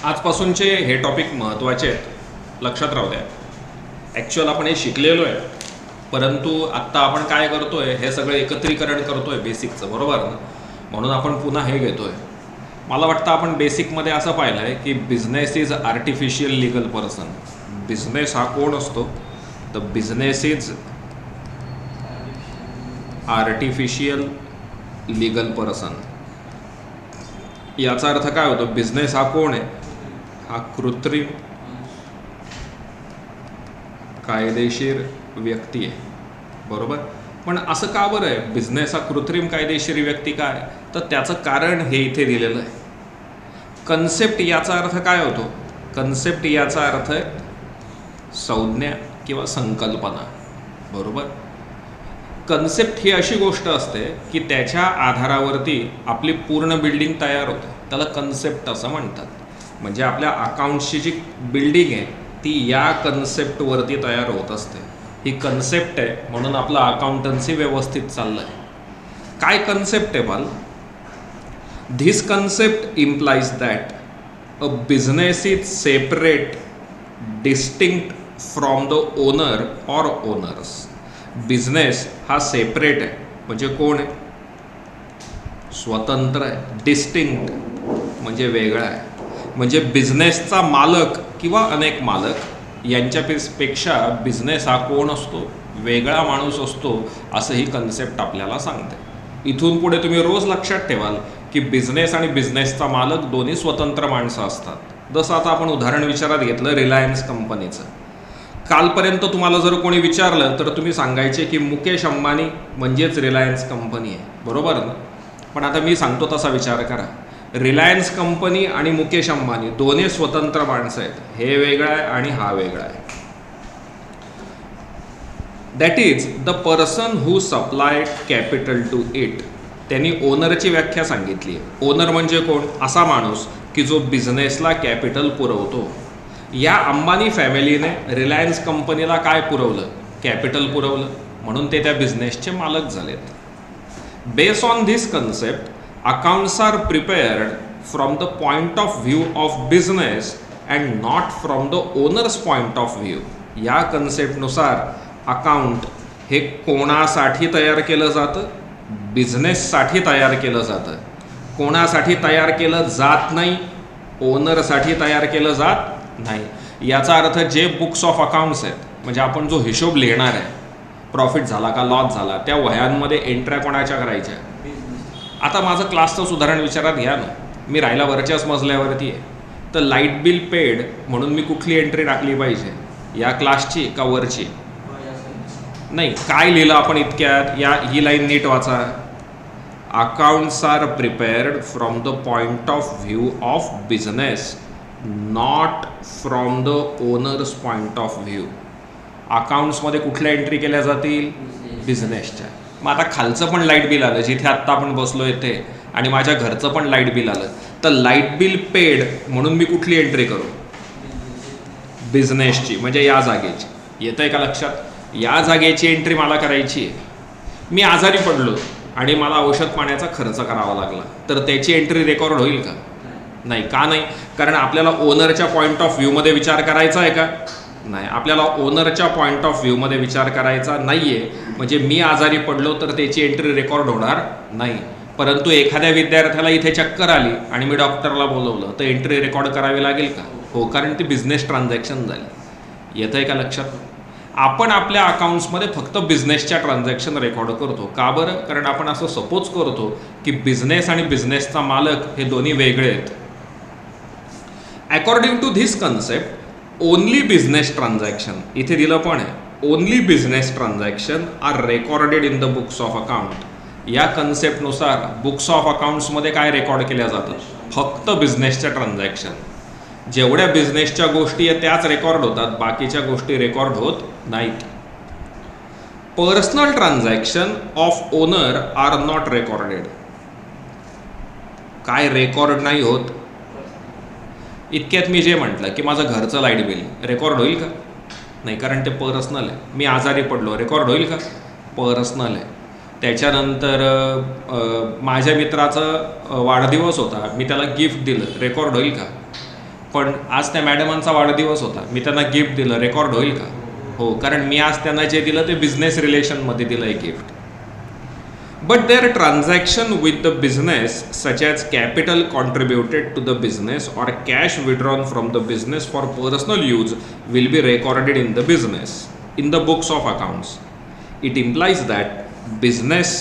आजपासूनचे हे टॉपिक महत्त्वाचे आहेत, लक्षात राहू द्या. ॲक्च्युअल आपण हे शिकलेलो आहे, परंतु आत्ता आपण काय करतो आहे, हे सगळं एकत्रीकरण करतो आहे बेसिकचं, बरोबर ना. म्हणून आपण पुन्हा हे घेतो आहे. मला वाटतं आपण बेसिकमध्ये असं पाहिलं आहे की business is artificial legal person. Business हा कोण असतो? The business is artificial legal person. याचा अर्थ काय होतो? बिझनेस हा कोण आहे? हा कृत्रिम कायदेशीर व्यक्ती आहे, बरोबर. पण असं का बरं आहे बिझनेस हा कृत्रिम कायदेशीर व्यक्ती? काय तर त्याचं कारण हे इथे दिलेलं आहे. कन्सेप्ट याचा अर्थ काय होतो? कन्सेप्ट याचा अर्थ आहे संज्ञा किंवा संकल्पना, बरोबर. कन्सेप्ट ही अशी गोष्ट असते की त्याच्या आधारावरती आपली पूर्ण बिल्डिंग तयार होते, त्याला कन्सेप्ट असं म्हणतात. म्हणजे आपल्या अकाउंट्सची जी बिल्डिंग आहे ती या कन्सेप्टवरती तयार होत असते. ही कन्सेप्ट आहे म्हणून आपलं अकाउंटन्सी व्यवस्थित चाललं आहे. काय कन्सेप्ट आहे बाल? This concept implies that a business is separate, distinct from the owner or owners. Business हा सेपरेट आहे म्हणजे कोण आहे? स्वतंत्र आहे. डिस्टिंक्ट म्हणजे वेगळा आहे. म्हणजे बिझनेसचा मालक किंवा अनेक मालक यांच्यापेक्षा बिझनेस हा कोण असतो? वेगळा माणूस असतो, असं ही कन्सेप्ट आपल्याला सांगते. इथून पुढे तुम्ही रोज लक्षात ठेवाल की बिझनेस आणि बिझनेसचा मालक दोन्ही स्वतंत्र माणसं असतात. जसं आता आपण उदाहरण विचारात घेतलं रिलायन्स कंपनीचं. कालपर्यंत तुम्हाला जर कोणी विचारलं तर तुम्ही सांगायचे की मुकेश अंबानी म्हणजेच रिलायन्स कंपनी आहे, बरोबर ना. पण आता मी सांगतो तसा विचार करा. रिलायन्स कंपनी आणि मुकेश अंबानी दोन्ही स्वतंत्र माणसं आहेत. हे वेगळं आहे आणि हा वेगळा आहे. That is the person who supplied capital to it. त्यांनी ओनरची व्याख्या सांगितली आहे. ओनर म्हणजे कोण? असा माणूस की जो बिझनेसला कॅपिटल पुरवतो. या अंबानी फॅमिलीने रिलायन्स कंपनीला काय पुरवलं? कॅपिटल पुरवलं, म्हणून ते त्या बिझनेसचे मालक झालेत. Based on this concept accounts are prepared from the point of view of business and not from the owners point of view. या कन्सेप्टनुसार अकाउंट हे कोणासाठी तयार केलं जातं? बिझनेससाठी तयार केलं जातं. कोणासाठी तयार केलं जात नाही? ओनरसाठी तयार केलं जात नाही. याचा अर्थ जे बुक्स ऑफ अकाउंट्स आहेत, म्हणजे आपण जो हिशोब लिहिणार आहे, प्रॉफिट झाला का लॉस झाला, त्या वह्यांमध्ये एंट्र्या कोणाच्या करायच्या? आता माझं क्लासचंच उदाहरण विचारात घ्या ना. मी राहायला वरच्याच मजल्यावरती आहे, तर लाईट बिल पेड म्हणून मी कुठली एंट्री टाकली पाहिजे? या क्लासची का वरची? नाही, काय लिहिलं आपण इतक्यात? ही लाईन नीट वाचा. Accounts are prepared from the point of view of business not from the owners point of view. अकाउंट्समध्ये कुठल्या एंट्री केल्या जातील? बिझनेसच्या. मग आता खालचं पण लाईट बिल आलं, जिथे आत्ता आपण बसलो येते, आणि माझ्या घरचं पण लाईट बिल आलं, तर लाईट बिल पेड म्हणून मी कुठली एंट्री करू? बिझनेसची, म्हणजे या जागेची. येतं आहे का लक्षात? या जागेची एंट्री मला करायची आहे. मी आजारी पडलो आणि मला औषध पाण्याचा खर्च करावा लागला, तर त्याची एंट्री रेकॉर्ड होईल का? नाही. का नाही? कारण आपल्याला ओनरच्या पॉईंट ऑफ व्ह्यूमध्ये विचार करायचा आहे का? नाही, आपल्याला ओनरच्या पॉईंट ऑफ व्ह्यूमध्ये विचार करायचा नाही आहे. म्हणजे मी आजारी पडलो तर त्याची एंट्री रेकॉर्ड होणार नाही. परंतु एखाद्या विद्यार्थ्याला इथे चक्कर आली आणि मी डॉक्टरला बोलवलं तर एंट्री रेकॉर्ड करावी लागेल का? हो, कारण ती बिझनेस ट्रान्झॅक्शन झाली. येतं आहे का लक्षात? आपण आपल्या अकाउंट्समध्ये फक्त बिझनेसच्या ट्रान्झॅक्शन रेकॉर्ड करतो. का बरं? कारण आपण असं सपोज करतो की बिझनेस आणि बिझनेसचा मालक हे दोन्ही वेगळे आहेत. According to this concept only business transaction, इथे दिलं पण आहे, only business transaction are recorded in the books of account. या कन्सेप्टनुसार बुक्स ऑफ अकाउंट्समध्ये काय रेकॉर्ड केल्या जातं? फक्त बिझनेसच्या ट्रान्झॅक्शन. जेवढ्या बिझनेसच्या गोष्टी आहेत त्याच रेकॉर्ड होतात, बाकीच्या गोष्टी रेकॉर्ड होत नाहीत. Personal transaction of owner are not recorded. काय रेकॉर्ड नाही होत? इतक्यात मी जे म्हटलं की माझं घरचं लाईट बिल रेकॉर्ड होईल का? नाही, कारण ते पर्सनल आहे. मी आजारी पडलो, रेकॉर्ड होईल का? पर्सनल आहे. त्याच्यानंतर माझ्या मित्राचा वाढदिवस होता, मी त्याला गिफ्ट दिलं, रेकॉर्ड होईल का? पण आज त्या मॅडमांचा वाढदिवस होता, मी त्यांना गिफ्ट दिलं, रेकॉर्ड होईल का? हो, कारण मी आज त्यांना जे दिलं ते बिझनेस रिलेशनमध्ये दिलं आहे gift. But their transaction with the business, such as capital contributed to the business or cash withdrawn from the business for personal use, will be recorded in the business, in the books of accounts. It implies that business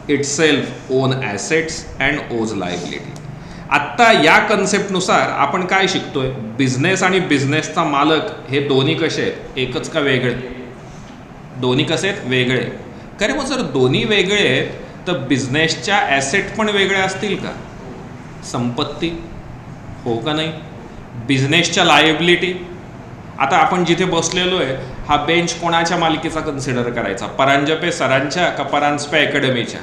itself own assets and owes liability. आत्ता या कन्सेप्टनुसार आपण काय शिकतोय? Business आणि बिझनेसचा मालक हे दोन्ही कसे आहेत? एकच का वेगळे? दोन्ही कसे आहेत? वेगळे. कारण मग जर दोन्ही वेगळे आहेत तर बिझनेसच्या ॲसेट पण वेगळ्या असतील का? संपत्ती, हो का नाही? बिझनेसच्या लायबिलिटी, आता आपण जिथे बसलेलो आहे हा बेंच कोणाच्या मालकीचा कन्सिडर करायचा? परांजपे सरांच्या का परांजपे अकॅडमीच्या?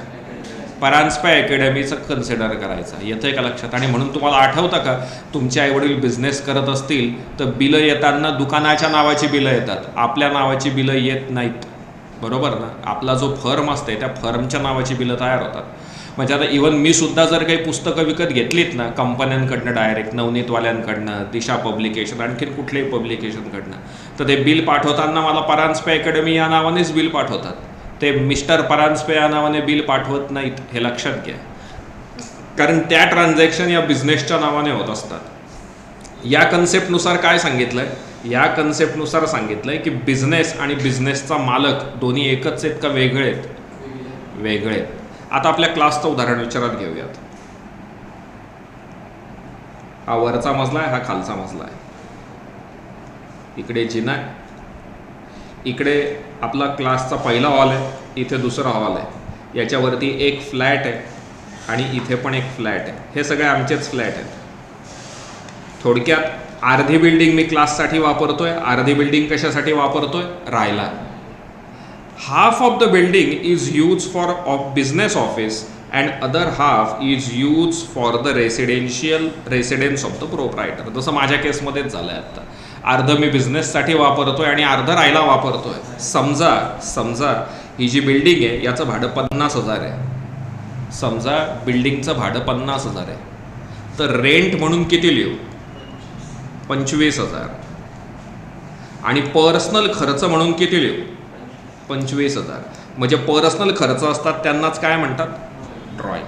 परांजपे अकॅडमीचं कन्सिडर करायचा. येतं आहे का लक्षात? आणि म्हणून तुम्हाला आठवतं का, तुमचे आईवडील बिझनेस करत असतील तर बिलं येताना दुकानाच्या नावाची बिलं येतात, आपल्या नावाची बिलं येत नाहीत, बरोबर ना? आपला जो फर्म असते त्या फर्मच्या नावाची बिलं तयार होतात. म्हणजे आता इवन मी सुद्धा जर काही पुस्तकं विकत घेतलीत ना कंपन्यांकडनं, डायरेक्ट नवनीतवाल्यांकडनं, दिशा पब्लिकेशन, आणखीन कुठल्याही पब्लिकेशनकडनं, तर ते बिल पाठवताना मला परांजपे अकॅडमी या नावानेच बिल पाठवतात, ते मिस्टर परांजपे या नावाने बिल पाठवत नाहीत. हे लक्षात घ्या, कारण त्या ट्रान्झॅक्शन या बिझनेसच्या नावाने होत असतात. या कन्सेप्टनुसार काय सांगितलंय? या कन्सेप्टनुसार सांगितलंय की बिझनेस आणि बिझनेसचा मालक दोन्ही एकच आहेत का वेगळे आहेत? वेगळे आहेत. आता आपल्या क्लासचं उदाहरण विचारात घेऊयात. हा वरचा मजला आहे, हा खालचा मजला आहे. इकडे जिना आहे, इकडे आपला क्लासचा पहिला हॉल आहे, इथे दुसरा हॉल आहे, याच्यावरती एक फ्लॅट आहे आणि इथे पण एक फ्लॅट आहे. हे सगळे आमचेच फ्लॅट आहेत. थोडक्यात अर्धी बिल्डिंग मी क्लाससाठी वापरतोय, अर्धी बिल्डिंग कशासाठी वापरतोय? राहायला. Half of the building is use for business office and other half is use for the residence of the proprietor. जसं माझ्या केसमध्येच झालं आहे आत्ता. अर्धं मी बिझनेससाठी वापरतोय आणि अर्धं राहायला वापरतोय. समजा ही जी बिल्डिंग आहे याचं भाडं 50,000 आहे. समजा बिल्डिंगचं भाडं 50,000 आहे, तर रेंट म्हणून किती लिहू? 25,000. आणि पर्सनल खर्च म्हणून किती लिहू? 25,000. म्हणजे पर्सनल खर्च असतात त्यांनाच काय म्हणतात? ड्रॉइंग.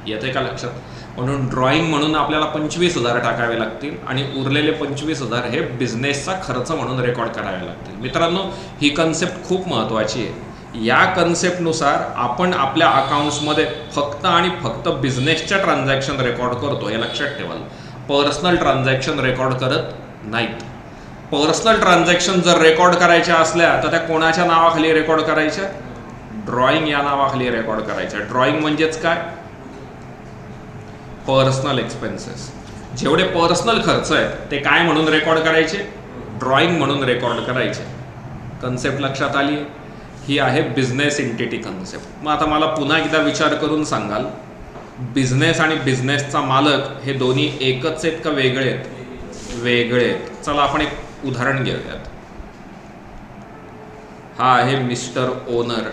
येते का लक्षात? म्हणून ड्रॉइंग म्हणून आपल्याला 25,000 टाकावे लागतील आणि उरलेले 25,000 हे बिझनेसचा खर्च म्हणून रेकॉर्ड करावे लागतील. मित्रांनो, ही कन्सेप्ट खूप महत्त्वाची आहे. या कन्सेप्टनुसार आपण आपल्या अकाउंट्समध्ये फक्त आणि फक्त बिझनेसच्या ट्रान्झॅक्शन रेकॉर्ड करतो, हे लक्षात ठेवाल. पर्सनल ट्रान्झॅक्शन रेकॉर्ड करत नाहीत. पर्सनल ट्रान्झॅक्शन जर रेकॉर्ड करायच्या असल्या तर त्या कोणाच्या नावाखाली रेकॉर्ड करायच्या? ड्रॉइंग या नावाखाली रेकॉर्ड करायच्या. ड्रॉइंग म्हणजेच काय? Personal expenses. जेवढे पर्सनल खर्च आहेत ते काय म्हणून रेकॉर्ड करायचे? ड्रॉइंग म्हणून रेकॉर्ड करायचे. कन्सेप्ट लक्षात आली? ही आहे बिझनेस एंटिटी कन्सेप्ट. मग आता मला पुन्हा एकदा विचार करून सांगाल, बिझनेस आणि बिझनेसचा मालक हे दोन्ही एकच आहेत का वेगळे आहेत? वेगळे आहेत. चला आपण एक उदाहरण घेऊयात. हा आहे मिस्टर ओनर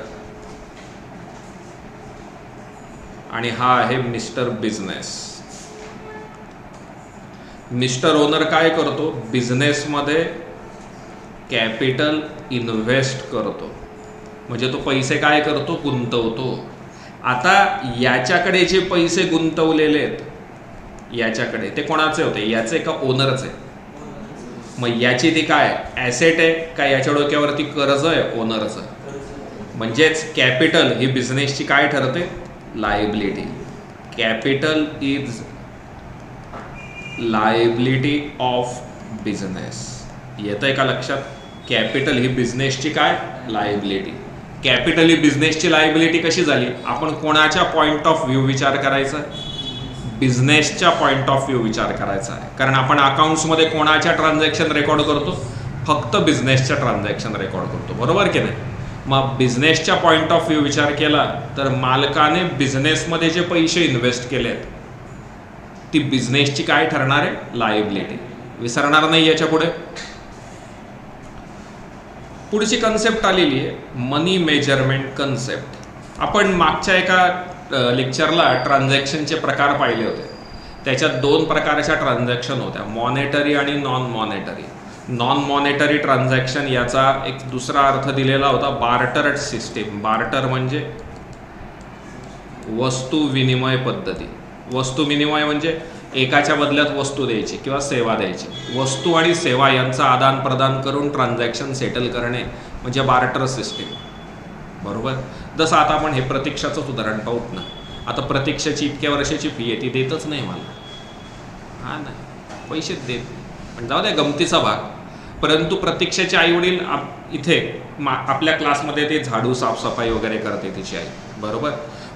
आणि हा आहे मिस्टर बिझनेस. मिस्टर ओनर काय करतो? बिझनेसमध्ये कॅपिटल इन्व्हेस्ट करतो. म्हणजे तो पैसे काय करतो? गुंतवतो. आता याच्याकडे जे पैसे गुंतवलेले आहेत याच्याकडे, ते कोणाचे होते? याचे का ओनरचे? मग याची ती काय ॲसेट आहे का याच्या डोक्यावरती कर्ज आहे? ओनरचं. म्हणजेच कॅपिटल ही बिझनेसची काय ठरते? Liability. Capital is liability of business. येतंय का लक्षात? कॅपिटल ही बिझनेसची काय? लायबिलिटी. कॅपिटल ही बिझनेसची लायबिलिटी कशी झाली? आपण कोणाच्या पॉईंट ऑफ व्ह्यू विचार करायचा? बिझनेसच्या पॉईंट ऑफ व्ह्यू विचार करायचा आहे. कारण आपण अकाउंट्समध्ये कोणाच्या ट्रान्झॅक्शन रेकॉर्ड करतो? फक्त बिझनेसच्या ट्रान्झॅक्शन रेकॉर्ड करतो, बरोबर की नाही? मग बिझनेसच्या पॉईंट ऑफ व्ह्यू विचार केला तर मालकाने बिझनेसमध्ये जे पैसे इन्व्हेस्ट केलेत ती बिझनेसची काय ठरणार आहे? लायबिलिटी. विसरणार नाही याच्या पुढे. पुढची कन्सेप्ट आलेली आहे मनी मेजरमेंट कन्सेप्ट. आपण मागच्या एका लेक्चरला ट्रान्झॅक्शनचे प्रकार पाहिले होते. त्याच्यात दोन प्रकारच्या ट्रान्झॅक्शन होत्या, मॉनेटरी आणि non monetary. Non monetary transaction याचा एक दुसरा अर्थ दिलेला होता बार्टर सिस्टीम. बार्टर म्हणजे वस्तू विनिमय पद्धती. वस्तू विनिमय म्हणजे एकाच्या बदल्यात वस्तू द्यायची किंवा सेवा द्यायची. वस्तू आणि सेवा यांचं आदान प्रदान करून ट्रान्झॅक्शन सेटल करणे म्हणजे बार्टर सिस्टीम. बरोबर. जसं आता आपण हे प्रतीक्षाचंच उदाहरण पाहूत ना. आता प्रतीक्षाची इतक्या वर्षाची फी आहे ती देतच नाही मला, हा नाही पैसेच देत नाही, पण जाऊ द्या गमतीचा भाग. परंतु प्रतीक्षाचे आईवडील इथे आपल्या क्लासमध्ये ते झाडू साफसफाई वगैरे करते तिची आई, बरोबर.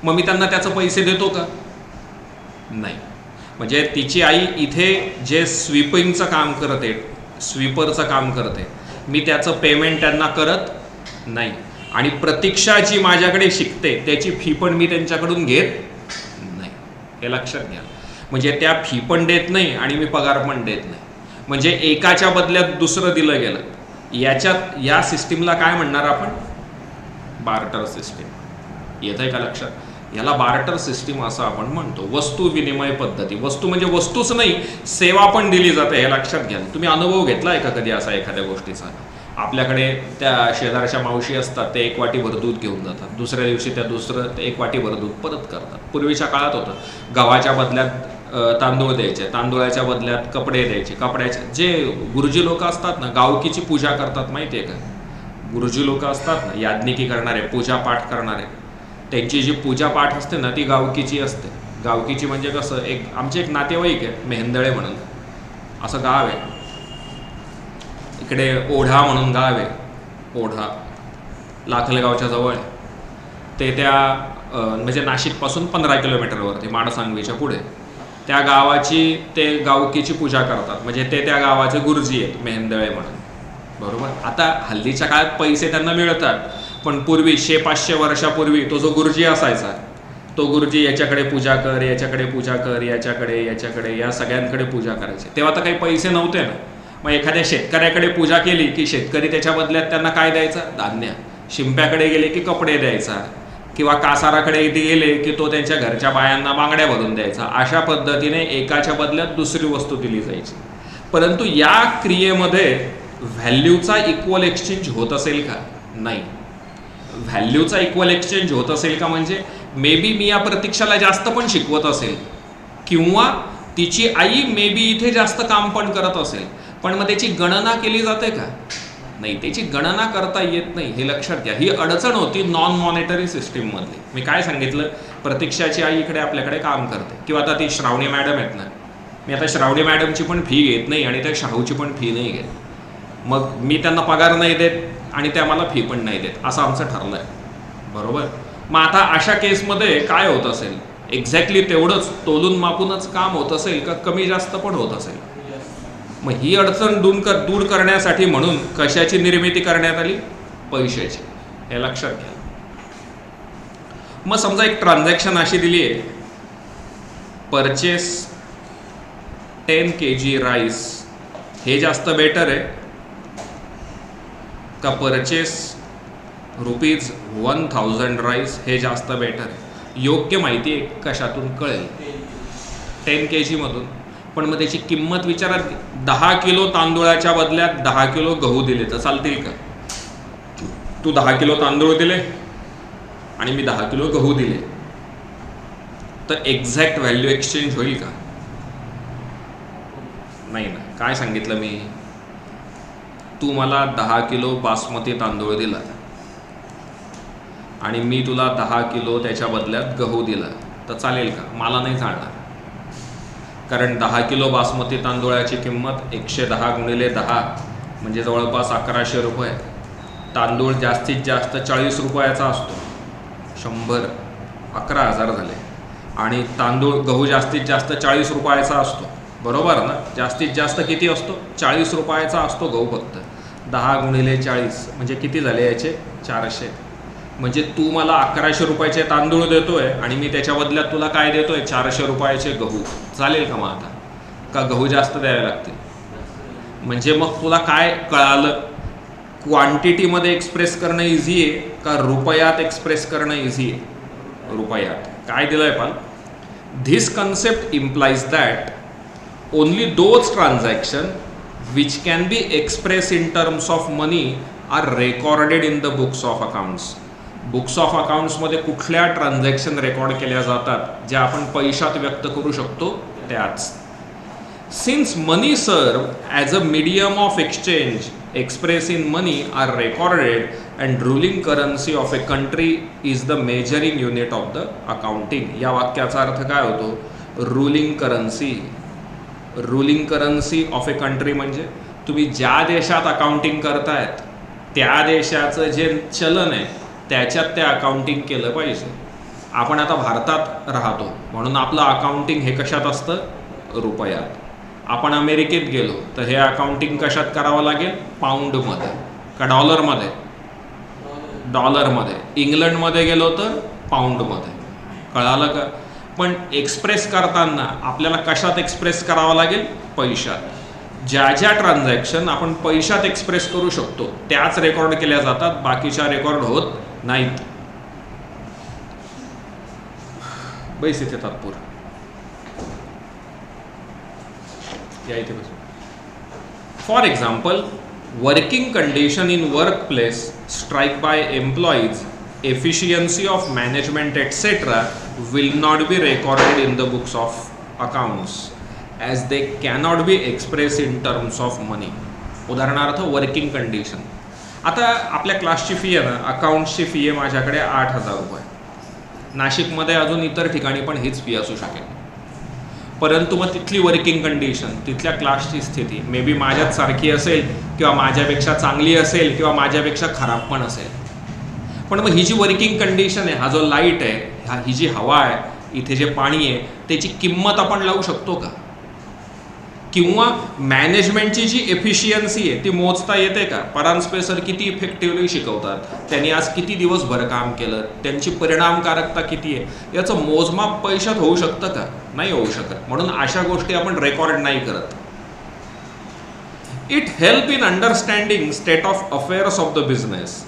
मग मी त्यांना त्याचं पैसे देतो का? नाही. म्हणजे तिची आई इथे जे स्वीपिंगचं काम करते, स्वीपरचं काम करते, मी त्याचं पेमेंट त्यांना करत नाही. आणि प्रतीक्षा जी माझ्याकडे शिकते त्याची फी पण मी त्यांच्याकडून घेत नाही, हे लक्षात घ्या. म्हणजे त्या फी पण देत नाही आणि मी पगार पण देत नाही. म्हणजे एकाच्या बदल्यात दुसरं दिलं गेलं. या सिस्टीमला काय म्हणणार आपण? Barter system. येत आहे का लक्षात? याला बार्टर सिस्टीम असं आपण म्हणतो. वस्तू विनिमय पद्धती. वस्तू म्हणजे वस्तूच नाही, सेवा पण दिली जाते, हे लक्षात घ्या. तुम्ही अनुभव घेतला आहे का कधी असा एखाद्या गोष्टीचा? आपल्याकडे त्या शेजारच्या मावशी असतात, ते एक वाटीभर दूध घेऊन जातात, दुसऱ्या दिवशी त्या ते एक वाटीभर दूध परत करतात. पूर्वीच्या काळात होतं गव्हाच्या बदल्यात तांदूळ द्यायचे, तांदूळाच्या बदल्यात कपडे द्यायचे, कपड्याचे. जे गुरुजी लोक असतात ना, गावकीची पूजा करतात, माहिती आहे का? गुरुजी लोक असतात ना, याज्ञिकी करणारे, पूजा पाठ करणारे, त्यांची जी पूजा पाठ असते ना ती गावकीची असते. गावकीची म्हणजे कसं, आमचे एक नातेवाईक आहे मेहंदळे म्हणून, असं गाव आहे इकडे, ओढा म्हणून गाव आहे. ओढा लाखलगावच्या जवळ आहे ते. त्या म्हणजे नाशिकपासून 15 किलोमीटरवरती, माडसांगवीच्या पुढे. त्या गावाची ते गावकीची पूजा करतात. म्हणजे ते त्या गावाचे गुरुजी आहेत मेहंदळे म्हणून, बरोबर. आता हल्लीच्या काळात पैसे त्यांना मिळतात, पण पूर्वी 100-500 वर्षापूर्वी तो जो गुरुजी असायचा, तो गुरुजी याच्याकडे पूजा कर, याच्याकडे पूजा कर, याच्याकडे या सगळ्यांकडे पूजा करायचे. तेव्हा तर काही पैसे नव्हते ना. मग एखाद्या शेतकऱ्याकडे पूजा केली की शेतकरी त्याच्या बदल्यात त्यांना काय द्यायचा? धान्य. शिंप्याकडे गेले की कपडे द्यायचा, किंवा कासाराकडे इथे गेले की तो त्यांच्या घरच्या बायांना बांगड्या भरून द्यायचा. अशा पद्धतीने एकाच्या बदल्यात दुसरी वस्तू दिली जायची. परंतु या क्रियेमध्ये व्हॅल्यूचा इक्वल एक्सचेंज होत असेल का? नाही. व्हॅल्यूचा इक्वल एक्सचेंज होत असेल का म्हणजे मे बी मी या प्रतीक्षाला जास्त पण शिकवत असेल, किंवा तिची आई मे बी इथे जास्त काम पण करत असेल, पण मग त्याची गणना केली जाते का? नाही, त्याची गणना करता येत नाही, हे लक्षात घ्या. ही अडचण होती नॉन मॉनेटरी सिस्टीम मधली. मी काय सांगितलं, प्रतीक्षाची आई इकडे आपल्याकडे काम करते, किंवा आता ती श्रावणी मॅडम आहेत ना, मी आता श्रावणी मॅडमची पण फी घेत नाही आणि त्या शाहूची पण फी नाही घेत. मग मी त्यांना पगार नाही देत आणि त्या मला फी पण नाही देत, असं आमचं ठरलं आहे, बरोबर. मग आता अशा केसमध्ये काय होत असेल? एक्झॅक्टली तेवढंच तोलून मापूनच काम होत असेल का कमी जास्त पण होत असेल? मग ही अडचण दूर करण्यासाठी म्हणून कशाची निर्मिती करण्यात आली? पैशाची, हे लक्षात घ्या. मग समजा एक ट्रान्झॅक्शन अशी दिली आहे, परचेस 10 kg राईस, हे जास्त बेटर आहे का परचेस ₹1000 राईस, हे जास्त बेटर आहे? योग्य माहिती आहे कशातून कळेल? 10 kg मधून. पण मग त्याची किंमत विचारात, 10 किलो तांदूळाच्या बदल्यात 10 किलो गहू दिले तर चालतील का? तू 10 किलो तांदूळ दिले आणि मी 10 किलो गहू दिले, तर एक्झॅक्ट व्हॅल्यू एक्सचेंज होईल का? नाही ना. काय सांगितलं मी? तू मला 10 किलो बासमती तांदूळ दिला आणि मी तुला 10 किलो त्याच्या बदल्यात गहू दिला, तर चालेल का? मला नाही चालणार. कारण 10 किलो बासमती तांदूळाची किंमत 110 × 10 म्हणजे जवळपास 1100 रुपये. तांदूळ जास्तीत जास्त 40 रुपयाचा असतो, 100 11,000 झाले. आणि गहू जास्तीत जास्त 40 रुपयाचा असतो, बरोबर ना. जास्तीत जास्त किती असतो? 40 रुपयाचा असतो गहू फक्त. 10 × 40 म्हणजे किती झाले याचे? 400. म्हणजे तू मला 1100 रुपयाचे तांदूळ देतोय आणि मी त्याच्या बदल्यात तुला काय देतोय? 400 रुपयाचे गहू. चालेल का मग आता? का गहू जास्त द्यावे लागतील? म्हणजे मग तुला काय कळालं? क्वांटिटीमध्ये एक्सप्रेस करणं इझी आहे का रुपयात एक्सप्रेस करणं इझी आहे? रुपयात. काय दिलंय पण This concept implies that only those transactions which can be expressed in terms of money are recorded in the books of accounts. Books of अकाउंट्समध्ये कुठल्या ट्रान्झॅक्शन रेकॉर्ड केल्या जातात ज्या आपण पैशात व्यक्त करू शकतो त्याच. Since money serve as a medium of exchange express in money are recorded and ruling currency of a country is the measuring unit of the accounting. या वाक्याचा अर्थ काय होतो? ruling currency of a country म्हणजे तुम्ही ज्या देशात accounting करतायत त्या देशाचं जे चलन आहे त्याच्यात ते अकाउंटिंग केलं पाहिजे. आपण आता भारतात राहतो म्हणून आपलं अकाउंटिंग हे कशात असतं? रुपयात. आपण अमेरिकेत गेलो तर हे अकाउंटिंग कशात करावं लागेल? पाऊंडमध्ये का डॉलरमध्ये? डॉलरमध्ये. इंग्लंडमध्ये गेलो तर पाऊंडमध्ये. कळालं का? पण एक्सप्रेस करताना आपल्याला कशात एक्सप्रेस करावं लागेल? पैशात. ज्या ज्या ट्रान्झॅक्शन आपण पैशात एक्सप्रेस करू शकतो त्याच रेकॉर्ड केल्या जातात, बाकीच्या रेकॉर्ड होत नाहीत. बैस इथे तात्पुर या इथे बस. For example, working condition in workplace, strike by employees, efficiency of management etc. will not be recorded in the books of accounts as they cannot be expressed in terms of money. उदाहरणार्थ working condition. आता आपल्या क्लासची fee आहे ना, अकाउंट्सची fee आहे माझ्याकडे 8,000 रुपये. नाशिकमध्ये अजून इतर ठिकाणी पण हीच फी असू शकेल. परंतु मग तिथली वर्किंग कंडिशन, तिथल्या क्लासची स्थिती मे बी माझ्यात सारखी असेल किंवा माझ्यापेक्षा चांगली असेल किंवा माझ्यापेक्षा खराब पण असेल. पण मग ही जी वर्किंग कंडिशन आहे, हा जो लाईट आहे, ही जी हवा आहे, इथे जे पाणी आहे, त्याची किंमत आपण लावू शकतो का? किंवा मॅनेजमेंटची जी एफिशियन्सी आहे ती मोजता येते का? परांजपे किती इफेक्टिव्हली शिकवतात, त्यांनी आज किती दिवसभर काम केलं, त्यांची परिणामकारकता किती आहे, याचं मोजमाप पैशात होऊ शकतं का? नाही होऊ शकत. म्हणून अशा गोष्टी आपण रेकॉर्ड नाही करत. It help in understanding state of affairs of the business.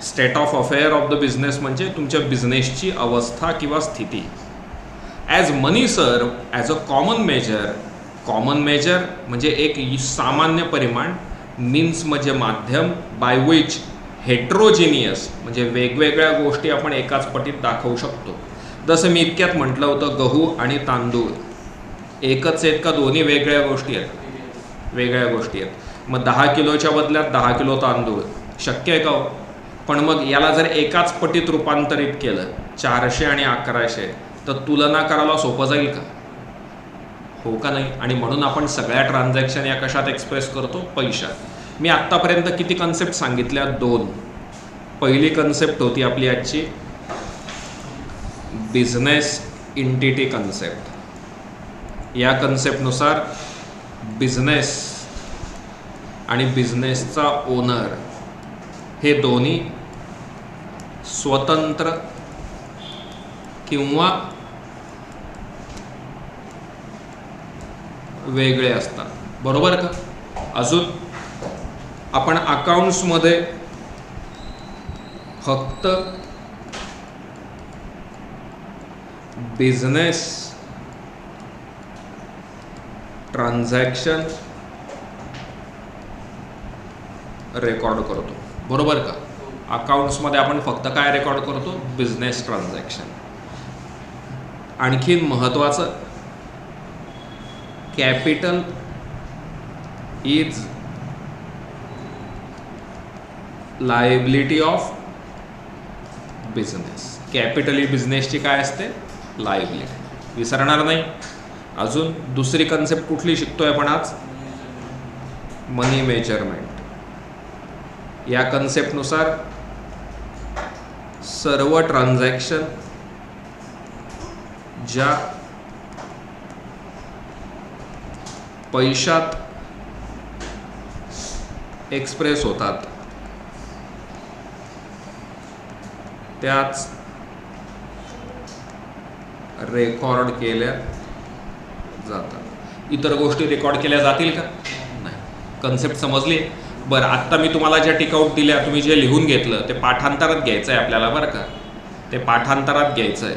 State of affair of the business म्हणजे तुमच्या बिझनेसची अवस्था किंवा स्थिती. As money serve as a common measure. Common measure म्हणजे एक सामान्य परिमाण, मीन्स म्हणजे माध्यम, बाय विच हेट्रोजिनियस म्हणजे वेगवेगळ्या गोष्टी आपण एकाच पटीत दाखवू शकतो. जसं मी इतक्यात म्हटलं होतं, गहू आणि तांदूळ एकच आहेत का दोन्ही वेगळ्या गोष्टी आहेत? वेगळ्या गोष्टी आहेत. मग 10 किलोच्या बदल्यात 10 किलो तांदूळ शक्य आहे का हो? पण मग याला जर एकाच पटीत रूपांतरित केलं 400 आणि 1100 तर तुलना करायला सोपं जाईल का? हो का नाही? आणि म्हणून आपण सगळ्या ट्रान्झॅक्शन या कशात एक्सप्रेस करतो? पैशात. मी आत्तापर्यंत किती कन्सेप्ट सांगितल्या? 2. पहिली कन्सेप्ट होती आपली आजची बिझनेस इंटिटी कन्सेप्ट. या कन्सेप्टनुसार बिझनेस आणि बिझनेसचा ओनर हे दोन्ही स्वतंत्र किंवा वेगळे असतात. बरोबर का? अजून आपण अकाउंट्समध्ये फक्त बिझनेस ट्रान्झॅक्शन रेकॉर्ड करतो. बरोबर का? अकाउंट्समध्ये आपण फक्त काय रेकॉर्ड करतो? Business transaction. आणखीन महत्त्वाचं, capital is liability of business. Capital ही बिझनेसची काय असते? लायबिलिटी. विसरणार नाही. अजून दुसरी कन्सेप्ट कुठली शिकतोय आपण आज? मनी मेजरमेंट. या कन्सेप्टनुसार सर्व ट्रान्झॅक्शन ज्या पैशात एक्सप्रेस होतात त्याच रेकॉर्ड केल्या जातात. इतर गोष्टी रेकॉर्ड केल्या जातील का? नाही. कन्सेप्ट समजली? बरं, आत्ता मी तुम्हाला ज्या टिकआउट दिल्या, तुम्ही जे लिहून घेतलं ते पाठांतरात घ्यायचं आहे आपल्याला. बरं का? ते पाठांतरात घ्यायचं आहे.